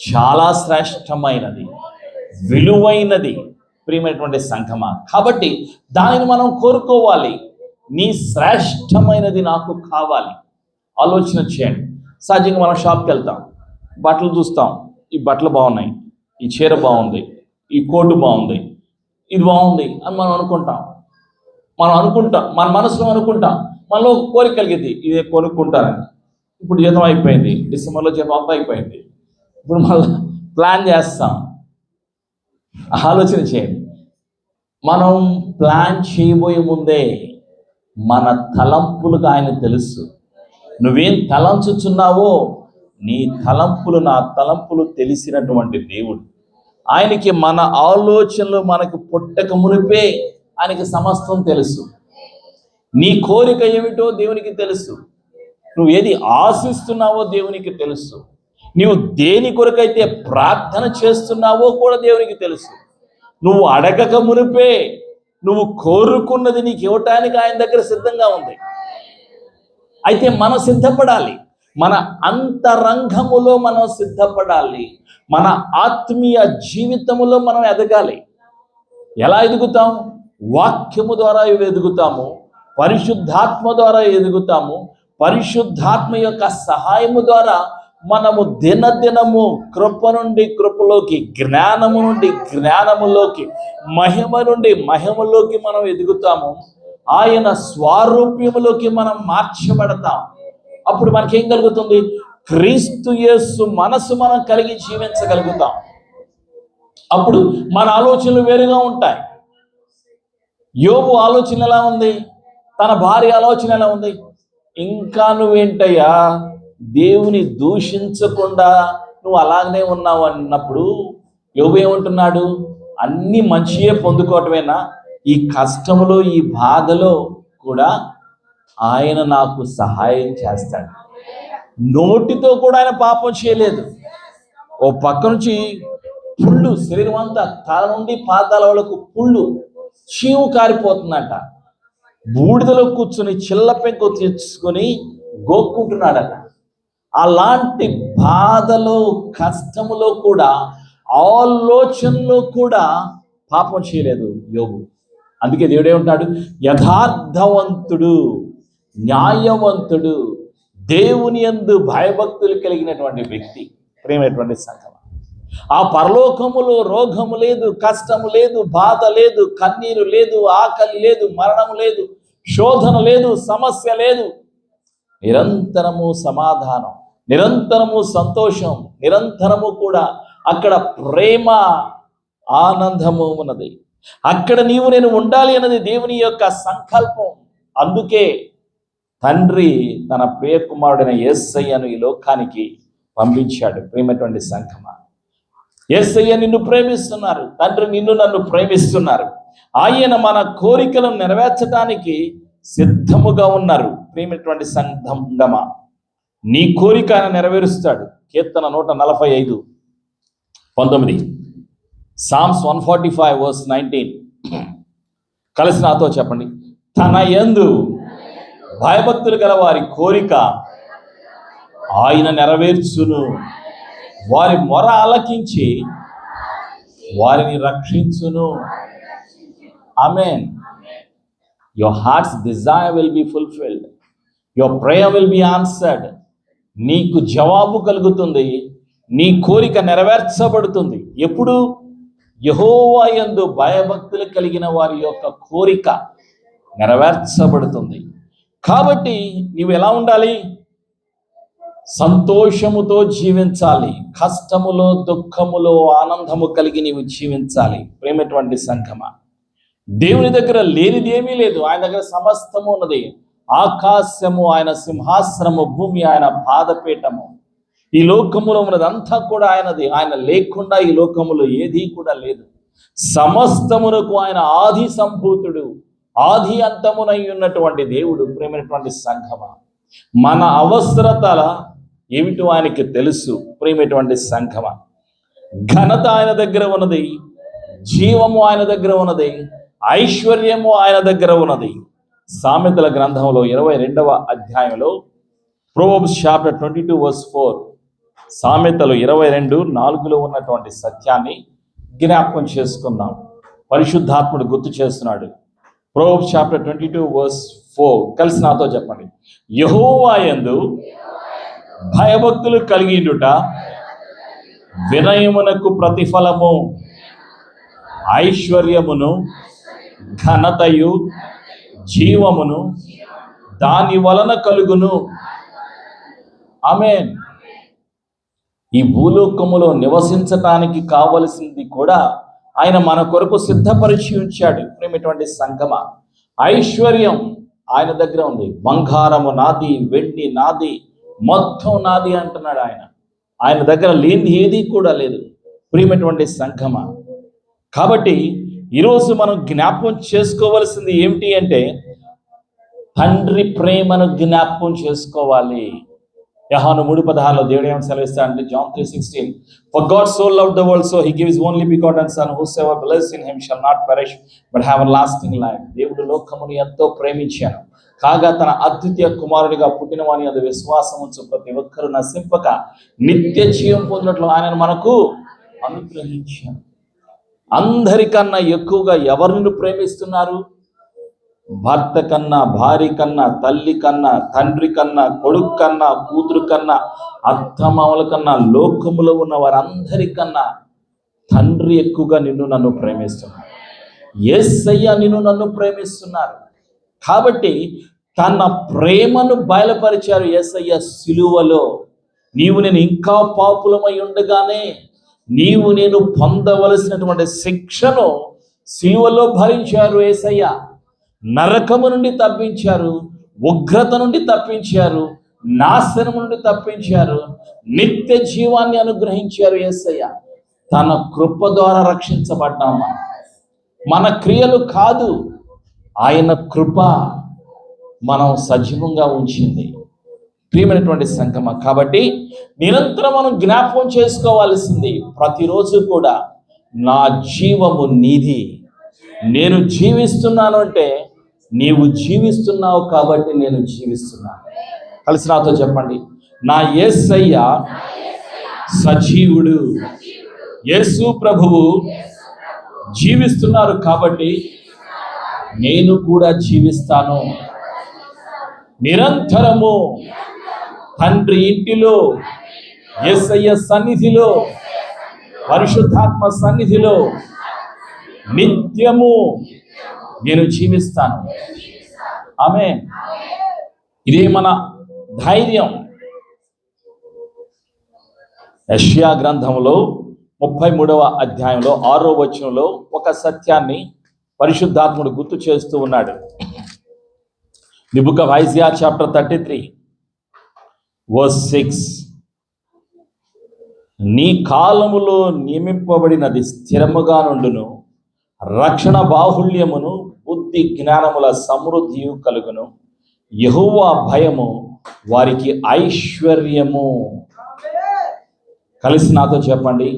చాలా శ్రేష్టమైనది, విలువైనది. ప్రియమైనటువంటి సంగమా, కాబట్టి దానిని మనం కోరుకోవాలి. నీ శ్రేష్టమైనది నాకు కావాలి. ఆలోచన చేయండి. సహజంగా మనం షాప్కి వెళ్తాం, బట్టలు చూస్తాం, ఈ బట్టలు బాగున్నాయి, ఈ చీర బాగుంది, ఈ కోటు బాగుంది, ఇది బాగుంది అని మనం అనుకుంటాం. మన మనసులో అనుకుంటాం, మనలో ఒక కోరిక కలిగింది, ఇదే కొనుక్కుంటారని. ఇప్పుడు జీతం అయిపోయింది, డిసెంబర్లో జీతం అంతా అయిపోయింది, ఇప్పుడు మళ్ళీ ప్లాన్ చేస్తాం. ఆలోచన చేయండి. మనం ప్లాన్ చేయబోయే ముందే మన తలంపులకు ఆయన తెలుసు. నువ్వేం తలంచుచున్నావో నీ తలంపులు, నా తలంపులు తెలిసినటువంటి దేవుడు. ఆయనకి మన ఆలోచనలు మనకు పుట్టక మునిపే ఆయనకి సమస్తం తెలుసు. నీ కోరిక ఏమిటో దేవునికి తెలుసు, నువ్వు ఏది ఆశిస్తున్నావో దేవునికి తెలుసు, నీవు దేని కొరకైతే ప్రార్థన చేస్తున్నావో కూడా దేవునికి తెలుసు. నువ్వు అడగక మునిపే నువ్వు కోరుకున్నది నీకు ఇవ్వటానికి ఆయన దగ్గర సిద్ధంగా ఉంది. అయితే మనం సిద్ధపడాలి, మన అంతరంగములో మనం సిద్ధపడాలి, మన ఆత్మీయ జీవితములో మనం ఎదగాలి. ఎలా ఎదుగుతాం? వాక్యము ద్వారా ఎదుగుతాము, పరిశుద్ధాత్మ ద్వారా ఎదుగుతాము. పరిశుద్ధాత్మ యొక్క సహాయము ద్వారా మనము దినదినము కృప నుండి కృపలోకి, జ్ఞానము నుండి జ్ఞానములోకి, మహిమ నుండి మహిమలోకి మనం ఎదుగుతాము. ఆయన స్వారూప్యములోకి మనం మార్చబడతాం. అప్పుడు మనకేం కలుగుతుంది? క్రీస్తు యేసు మనసు మనం కలిగి జీవించగలుగుతాం. అప్పుడు మన ఆలోచనలు వేరుగా ఉంటాయి. యోబు ఆలోచన ఎలా ఉంది? తన భార్య ఆలోచన ఎలా ఉంది? ఇంకా నువ్వేంటయ్యా దేవుని దూషించకుండా నువ్వు అలాగనే ఉన్నావు అన్నప్పుడు యోబు ఏమంటున్నాడు? అన్ని మంచియే పొందుకోవటమేనా? ఈ కష్టములో ఈ బాధలో కూడా ఆయన నాకు సహాయం చేస్తాడు. నోటితో కూడా ఆయన పాపం చేయలేదు. ఓ పక్క నుంచి పుళ్ళు, శరీరం అంతా తల నుండి పాదాల వరకు పుళ్ళు, చీము కారిపోతుందంట. బూడిదలో కూర్చుని చిల్ల పెంకు తెచ్చుకొని గోక్కుంటున్నాడట. అలాంటి బాధలో, కష్టములో కూడా, ఆలోచనలో కూడా పాపం చేయలేదు యోబు. అందుకే దేవుడు ఏమంటాడు? యథార్థవంతుడు, న్యాయవంతుడు, దేవుని యందు భయభక్తులు కలిగినటువంటి వ్యక్తి. ప్రేమైనటువంటి సంఘం, ఆ పరలోకములో రోగము లేదు, కష్టము లేదు, బాధ లేదు, కన్నీరు లేదు, ఆకలి లేదు, మరణం లేదు, శోధన లేదు, సమస్య లేదు. నిరంతరము సమాధానం, నిరంతరము సంతోషం, నిరంతరము కూడా అక్కడ ప్రేమ, ఆనందము ఉన్నది. అక్కడ నీవు నేను ఉండాలి అన్నది దేవుని యొక్క సంకల్పం. అందుకే తండ్రి తన ప్రియ కుమారుడైన యేసయ్యను ఈ లోకానికి పంపించాడు. ప్రేమటువంటి సంఘమా, యేసయ్య నిన్ను ప్రేమిస్తున్నారు, తండ్రి నిన్ను నన్ను ప్రేమిస్తున్నారు. ఆయన మన కోరికలను నెరవేర్చడానికి సిద్ధముగా ఉన్నారు. ప్రేమటువంటి సంఘమా, నీ కోరిక ఆయన నెరవేరుస్తాడు. కీర్తన 145:19, సామ్స్ 145:19. కలిసి నాతో చెప్పండి. తన యందు భయభక్తులు గల వారి కోరిక ఆయన నెరవేర్చును, వారి మొర ఆలకించి వారిని రక్షించును. ఆమేన్. Your heart's desire will be fulfilled. Your prayer will be answered. నీకు జవాబు కలుగుతుంది, నీ కోరిక నెరవేర్చబడుతుంది. ఎప్పుడు? యెహోవా యందు భయభక్తులు కలిగిన వారి యొక్క కోరిక నెరవేర్చబడుతుంది. కాబట్టి నీవు ఎలా ఉండాలి? సంతోషముతో జీవించాలి. కష్టములో, దుఃఖములో ఆనందము కలిగి నీవు జీవించాలి. ప్రేమటువంటి సంఘమా, దేవుని దగ్గర లేనిది ఏమీ లేదు. ఆయన దగ్గర సమస్తము ఉన్నది. ఆకాశము ఆయన సింహాసనము, భూమి ఆయన పాదపీఠము. ఈ లోకములో ఉన్నదంతా కూడా ఆయనది. ఆయన లేకుండా ఈ లోకములో ఏదీ కూడా లేదు. సమస్తమునకు ఆయన ఆది సంభూతుడు, ఆది అంతమునై ఉన్నటువంటి దేవుడు. ప్రేమైనటువంటి సంఘమా, మన అవసరతల ఏమిటో ఆయనకి తెలుసు. ప్రేమైనటువంటి సంఘమా, ఘనత ఆయన దగ్గర ఉన్నది, జీవము ఆయన దగ్గర ఉన్నది, ఐశ్వర్యము ఆయన దగ్గర ఉన్నది. సామెతల గ్రంథంలో 22వ అధ్యాయంలో, ప్రోవర్బ్స్ చాప్టర్ 22:4, సామెతలు 22:4లో ఉన్నటువంటి సత్యాన్ని జ్ఞాపకం చేసుకుందాం. పరిశుద్ధాత్ముడు గుర్తు చేస్తున్నాడు. ప్రోవర్బ్స్ చాప్టర్ 22:4, కలిసి నాతో చెప్పండి. యెహోవా యందు భయభక్తులు కలిగియుండుట వినయమునకు ప్రతిఫలము, ఐశ్వర్యమును, ఘనతయు, జీవమును దాని వలన కలుగును. ఆమేన్. ఈ భూలోకములో నివసించటానికి కావలసింది కూడా ఆయన మన కొరకు సిద్ధపరిచి ఉంచాడు. ప్రేమటువంటి సంగమ, ఐశ్వర్యం ఆయన దగ్గర ఉంది. బంగారము నాది, వెండి నాది, మొత్తం నాది అంటున్నాడు ఆయన. ఆయన దగ్గర లేనిది ఏది కూడా లేదు. ప్రేమటువంటి సంగమ, కాబట్టి ఈరోజు మనం జ్ఞాపకం చేసుకోవలసింది ఏమిటి అంటే, తండ్రి ప్రేమను జ్ఞాపకం చేసుకోవాలి. యోహాను 3:16లో దేవుడు ఏమని సెలవిస్తాడంటే, John 3:16, For God so loved the world, so he gave his only begotten son, whosoever believes in him shall not perish but have everlasting life. దేవుడు లోకమును ఎంతో ప్రేమించాను, కాగా తన అద్వితీయ కుమారుడిగా పుట్టిన వాని యందు విశ్వాసం ఉంచు ప్రతి ఒక్కరు నశింపక నిత్య జీవం పొందినట్లు ఆయనను మనకు అనుగ్రహించాను. అందరికన్నా ఎక్కువగా ఎవరిని ప్రేమిస్తున్నారు? భర్త కన్నా, భార్య కన్నా, తల్లి కన్నా, తండ్రి కన్నా, కొడుకు కన్నా, కూతురు కన్నా, అత్తమామల కన్నా, లోకములో ఉన్న వారందరికన్నా తండ్రి ఎక్కువగా నిన్ను నన్ను ప్రేమిస్తున్నారు. యేసయ్య నిన్ను నన్ను ప్రేమిస్తున్నారు. కాబట్టి తన ప్రేమను బయలుపరిచారు యేసయ్య సిలువలో. నీవు నేను ఇంకా పాపులమై ఉండగానే నీవు నేను పొందవలసినటువంటి శిక్షను సిలువలో భరించారు యేసయ్య. నరకము నుండి తప్పించారు, ఉగ్రత నుండి తప్పించారు, నాశనం నుండి తప్పించారు, నిత్య జీవాన్ని అనుగ్రహించారు యేసయ్య. తన కృప ద్వారా రక్షించబడ్డాము. మన క్రియలు కాదు, ఆయన కృప మనం సజీవంగా ఉంచింది. ప్రియమైనటువంటి సంగమ, కాబట్టి నిరంతరం మనం జ్ఞాపకం చేసుకోవాల్సింది, ప్రతిరోజు కూడా నా జీవము నీది. నేను జీవిస్తున్నాను అంటే నీవు జీవిస్తున్నావు కాబట్టి నేను జీవిస్తున్నాను. కలిసి నాతో చెప్పండి, నా యేసయ్య సజీవుడు. యేసు ప్రభువు జీవిస్తున్నారు కాబట్టి నేను కూడా జీవిస్తాను. నిరంతరము తండ్రి ఇంటిలో, యేసయ్య సన్నిధిలో, పరిశుద్ధాత్మ సన్నిధిలో నిత్యము నేను జీవిస్తాను. ఆమేన్. ఇదే మన ధైర్యం. యెషయా గ్రంథంలో 33వ అధ్యాయంలో 6వ వచనంలో ఒక సత్యాన్ని పరిశుద్ధాత్ముడు గుర్తు చేస్తూ ఉన్నాడు. The book of Isaiah chapter 33 verse 6. నీ కాలములో నియమింపబడినది స్థిరముగా నుండును, రక్షణ బాహుళ్యమును బుద్ధి జ్ఞానముల సమృద్ధియు కలుగును, యెహోవా భయము వారికి ఐశ్వర్యము. కలిసి నాతో చెప్పండి,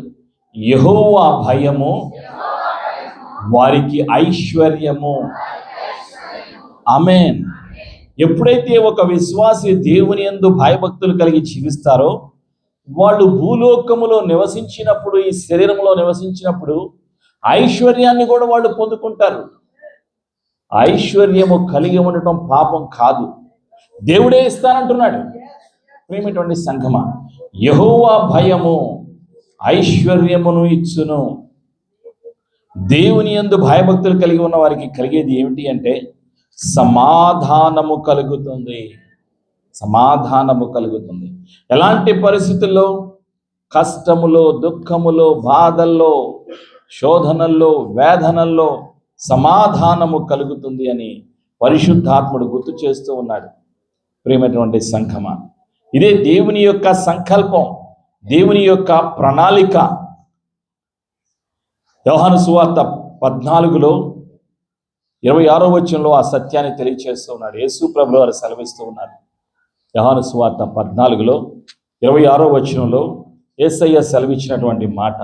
యెహోవా భయము వారికి ఐశ్వర్యము. ఆమేన్. ఎప్పుడైతే ఒక విశ్వాసి దేవుని యందు భయభక్తులు కలిగి జీవిస్తారో, వాళ్ళు భూలోకములో నివసించినప్పుడు, ఈ శరీరంలో నివసించినప్పుడు ఐశ్వర్యాన్ని కూడా వాళ్ళు పొందుకుంటారు. ఐశ్వర్యము కలిగి ఉండటం పాపం కాదు, దేవుడే ఇస్తానంటున్నాడు. ప్రేమటువంటి సంఘమా, యెహోవా భయము ఐశ్వర్యమును ఇచ్చును. దేవుని యందు భయభక్తులు కలిగి ఉన్న వారికి కలిగేది ఏమిటి అంటే సమాధానము కలుగుతుంది. సమాధానము కలుగుతుంది. ఎలాంటి పరిస్థితుల్లో? కష్టములో, దుఃఖములో, బాధల్లో, శోధనల్లో, వేదనల్లో సమాధానము కలుగుతుంది అని పరిశుద్ధాత్ముడు గుర్తు చేస్తూ ఉన్నాడు. ప్రియమైనటువంటి సంఘమా, ఇదే దేవుని యొక్క సంకల్పం, దేవుని యొక్క ప్రణాళిక. యోహాను సువార్త 14లో 26వ వచనంలో ఆ సత్యాన్ని తెలియజేస్తూ ఉన్నాడు. యేసు ప్రభువు వారు సెలవిస్తూ ఉన్నారు. యోహాను సువార్త 14లో 26వ వచనంలో యేసయ్య సెలవిచ్చినటువంటి మాట,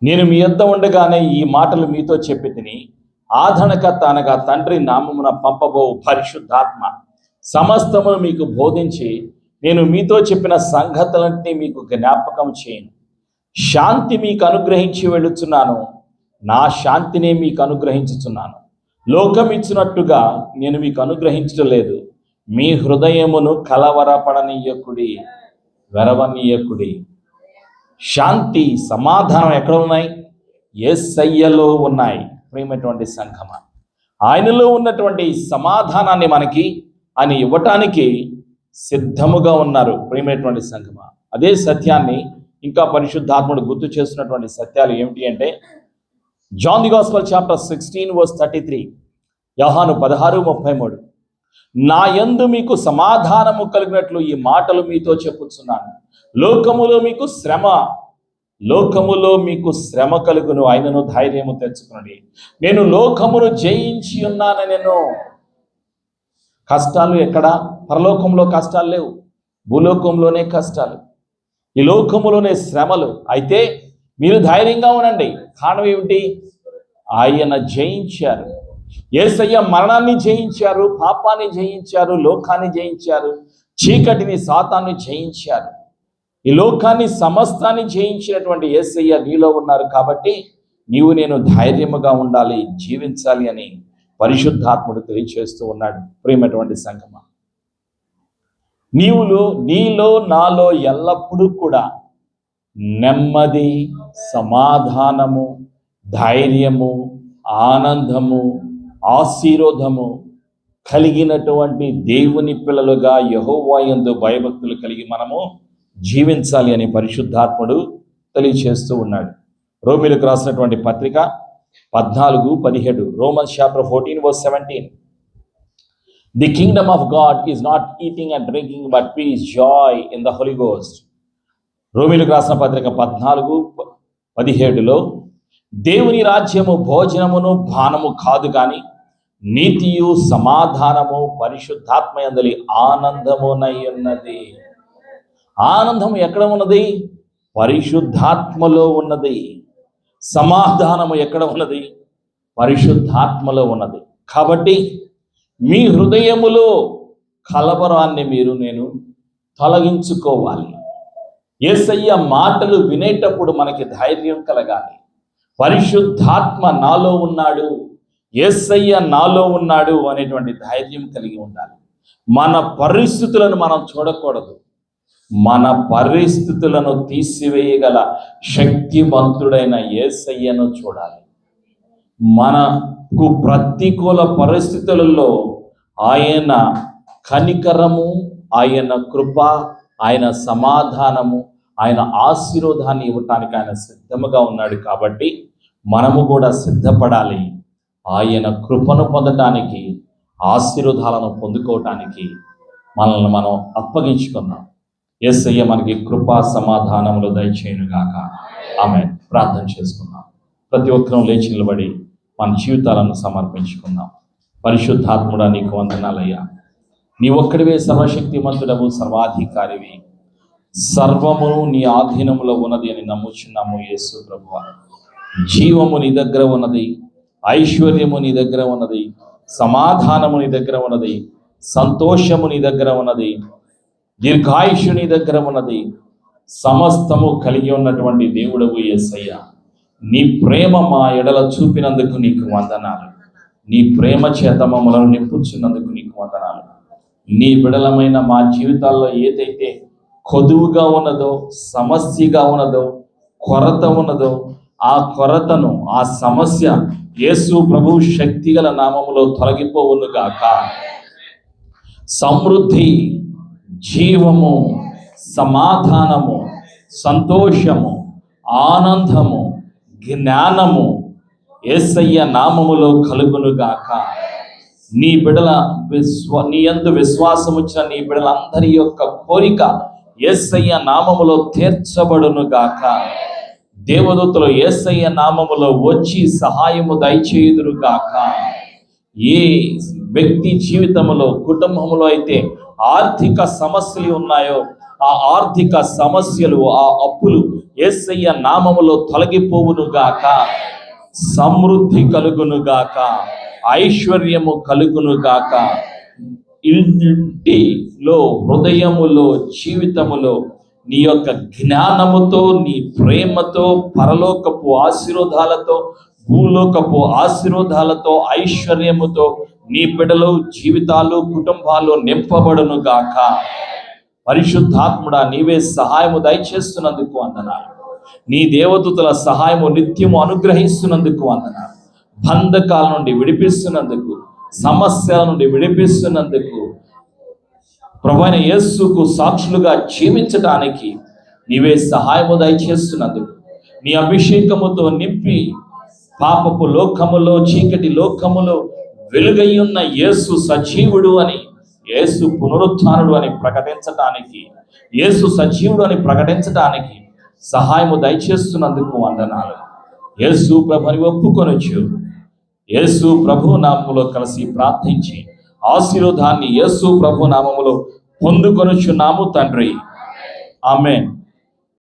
నేను మీ యొద్ద ఉండగానే ఈ మాటలు మీతో చెప్పి తిని, ఆదరణకర్త అనగా తండ్రి నామమున పంపబో పరిశుద్ధాత్మ సమస్తమును మీకు బోధించి నేను మీతో చెప్పిన సంగతులన్నీ మీకు జ్ఞాపకం చేయను. శాంతి మీకు అనుగ్రహించి వెళ్ళుచున్నాను, నా శాంతినే మీకు అనుగ్రహించుచున్నాను. లోకం ఇచ్చినట్టుగా నేను మీకు అనుగ్రహించడం లేదు. మీ హృదయమును కలవరపడనీయకుడి, వెరవనీయకుడి. శాంతి, సమాధానం ఎక్కడ ఉన్నాయి? యేసయ్యలో ఉన్నాయి. ప్రియమైనటువంటి సంఘమా, ఆయనలో ఉన్నటువంటి సమాధానాన్ని మనకి ఆయన ఇవ్వటానికి సిద్ధముగా ఉన్నారు. ప్రియమైనటువంటి సంఘమా, అదే సత్యాన్ని ఇంకా పరిశుద్ధాత్ముడు గుర్తు చేస్తున్నటువంటి సత్యాలు ఏమిటి అంటే, John the gospel chapter 16 verse 33, యోహాను 16:33, నా యందు మీకు సమాధానము కలిగినట్లు ఈ మాటలు మీతో చెప్పుచున్నాను. లోకములో మీకు శ్రమ కలుగును, ఆయనను ధైర్యము తెచ్చుకునండి, నేను లోకమును జయించి ఉన్నాను. నేను కష్టాలు ఎక్కడ? పరలోకంలో కష్టాలు లేవు, భూలోకంలోనే కష్టాలు, ఈ లోకములోనే శ్రమలు. అయితే మీరు ధైర్యంగా ఉండండి. కారణం ఏమిటి? ఆయన జయించారు. యేసయ్య మరణాన్ని జయించారు, పాపాన్ని జయించారు, లోకాన్ని జయించారు, చీకటిని, సాతాన్ని జయించారు. ఈ లోకాన్ని, సమస్తాన్ని జయించినటువంటి యేసయ్య నీలో ఉన్నారు. కాబట్టి నీవు నేను ధైర్యముగా ఉండాలి, జీవించాలి అని పరిశుద్ధాత్ముడు తెలియచేస్తూ ఉన్నాడు. ప్రియమైనటువంటి సంగమా, నీలో నాలో ఎల్లప్పుడూ కూడా నెమ్మది, సమాధానము, ధైర్యము, ఆనందము, ఆశీర్వాదము కలిగినటువంటి దేవుని పిల్లలుగా యెహోవా యందు భయభక్తులు కలిగి మనము జీవించాలి అని పరిశుద్ధాత్ముడు తెలియచేస్తూ ఉన్నాడు. రోమీలకు రాసినటువంటి పత్రిక 14:17, Romans chapter 14:17. The kingdom of God is not eating and drinking but peace, joy in the Holy Ghost. రోమీలకు రాసిన పత్రిక 14:17లో దేవుని రాజ్యము భోజనమును పానము కాదు కానీ నీతియు సమాధానము పరిశుద్ధాత్మయందలి ఆనందమునై ఉన్నది. ఆనందము ఎక్కడ ఉన్నది? పరిశుద్ధాత్మలో ఉన్నది. సమాధానము ఎక్కడ ఉన్నది? పరిశుద్ధాత్మలో ఉన్నది. కాబట్టి మీ హృదయములో కలవరాన్ని నేను తొలగించుకోవాలి. యేసయ్య మాటలు వినేటప్పుడు మనకి ధైర్యం కలగాలి. పరిశుద్ధాత్మ నాలో ఉన్నాడు, యేసయ్య నాలో ఉన్నాడు అనేటువంటి ధైర్యం కలిగి ఉండాలి. మన పరిస్థితులను మనం చూడకూడదు, మన పరిస్థితులను తీసివేయగల శక్తివంతుడైన యేసయ్యను చూడాలి. మనకు ప్రతికూల పరిస్థితులలో ఆయన కనికరము, ఆయన కృప, ఆయన సమాధానము, ఆయన ఆశీర్వాదాన్ని ఇవ్వటానికి ఆయన సిద్ధముగా ఉన్నాడు. కాబట్టి మనము కూడా సిద్ధపడాలి. ఆయన కృపను పొందటానికి, ఆశీర్వాదాలను పొందుకోవటానికి మనల్ని మనం అప్పగించుకున్నాం. యేసయ్య మనకి కృపా సమాధానములు దయచేయునుగాక. ఆమేన్. ప్రార్థన చేసుకుందాం. ప్రతి ఒక్కరూ లేచి నిలబడి మన జీవితాలను సమర్పించుకుందాం. పరిశుద్ధాత్ముడా, నీకు వందనాలయ్యా. నీ ఒక్కడివే సర్వశక్తిమంతుడవు, సర్వాధికారివి. సర్వమును నీ ఆధీనములో ఉన్నది అని నమ్ముచున్నాము యేసు ప్రభువా. జీవము నీ దగ్గర ఉన్నది, ఐశ్వర్యము నీ దగ్గర ఉన్నది, సమాధానము నీ దగ్గర ఉన్నది, సంతోషము నీ దగ్గర ఉన్నది, దీర్ఘాయుషు నీ దగ్గర ఉన్నది. సమస్తము కలిగి ఉన్నటువంటి దేవుడవు యేసయ్య. నీ ప్రేమ మా ఎడల చూపినందుకు నీకు వందనాలు. నీ ప్రేమ చేత మమ్మలను నింపుచున్నందుకు నీకు వందనాలు. నీ బిడలమైన మా జీవితాల్లో ఏదైతే కొదువుగా ఉన్నదో, సమస్యగా ఉన్నదో, కొరత ఉన్నదో, ఆ కొరతను, ఆ సమస్య యేసు ప్రభు శక్తిగల నామములో తొలగిపోవునుగాక. సమృద్ధి, జీవము, సమాధానము, సంతోషము, ఆనందము, జ్ఞానము యేసయ్య నామములో కలుగునుగాక. నీ బిడల నీ యందు విశ్వాసం వచ్చిన నీ బిడలందరి యొక్క కోరిక యేసయ్య నామములో తీర్చబడునుగాక. దేవదూతలు యేసయ్య నామములో వచ్చి సహాయము దయచేయుదురుగాక. ఏ వ్యక్తి జీవితంలో, కుటుంబంలో అయితే ఆర్థిక సమస్యలు ఉన్నాయో ఆ ఆర్థిక సమస్యలు, ఆ అప్పులు యేసయ్య నామములో తొలగిపోవునుగాక. సమృద్ధి కలుగునుగాక, ఐశ్వర్యము కలుగునుగాక. ఇంటిలో, హృదయములో, జీవితములో నీ యొక్క జ్ఞానముతో, నీ ప్రేమతో, పరలోకపు ఆశీర్వాదాలతో, భూలోకపు ఆశీర్వాదాలతో, ఐశ్వర్యముతో నీ బిడ్డలు జీవితాలు, కుటుంబాలు నింపబడునుగాక. పరిశుద్ధాత్ముడా, నీవే సహాయము దయచేస్తున్నందుకు వందనాలు. నీ దేవదూతల సహాయము నిత్యము అనుగ్రహిస్తున్నందుకు వందనాలు. బంధకాల నుండి విడిపిస్తున్నందుకు, సమస్యల నుండి విడిపిస్తున్నందుకు, ప్రభువైన యేసుకు సాక్షులుగా జీవించడానికి నీవే సహాయము దయచేస్తున్నందుకు, నీ అభిషేకముతో నింపి పాపపు లోకములో, చీకటి లోకములో వెలుగై ఉన్న యేసు సజీవుడు అని, యేసు పునరుత్థానుడు అని ప్రకటించటానికి, యేసు సజీవుడు అని ప్రకటించటానికి సహాయము దయచేస్తున్నందుకు వందనాలు. యేసు ప్రభుని ఒప్పుకొనొచ్చు. యేసు ప్రభు నామములో కలిసి ప్రార్థించి ఆశీర్వాదాన్ని యేసు ప్రభు నామములో పొందుకొనుచున్నాము తండ్రి. ఆమేన్.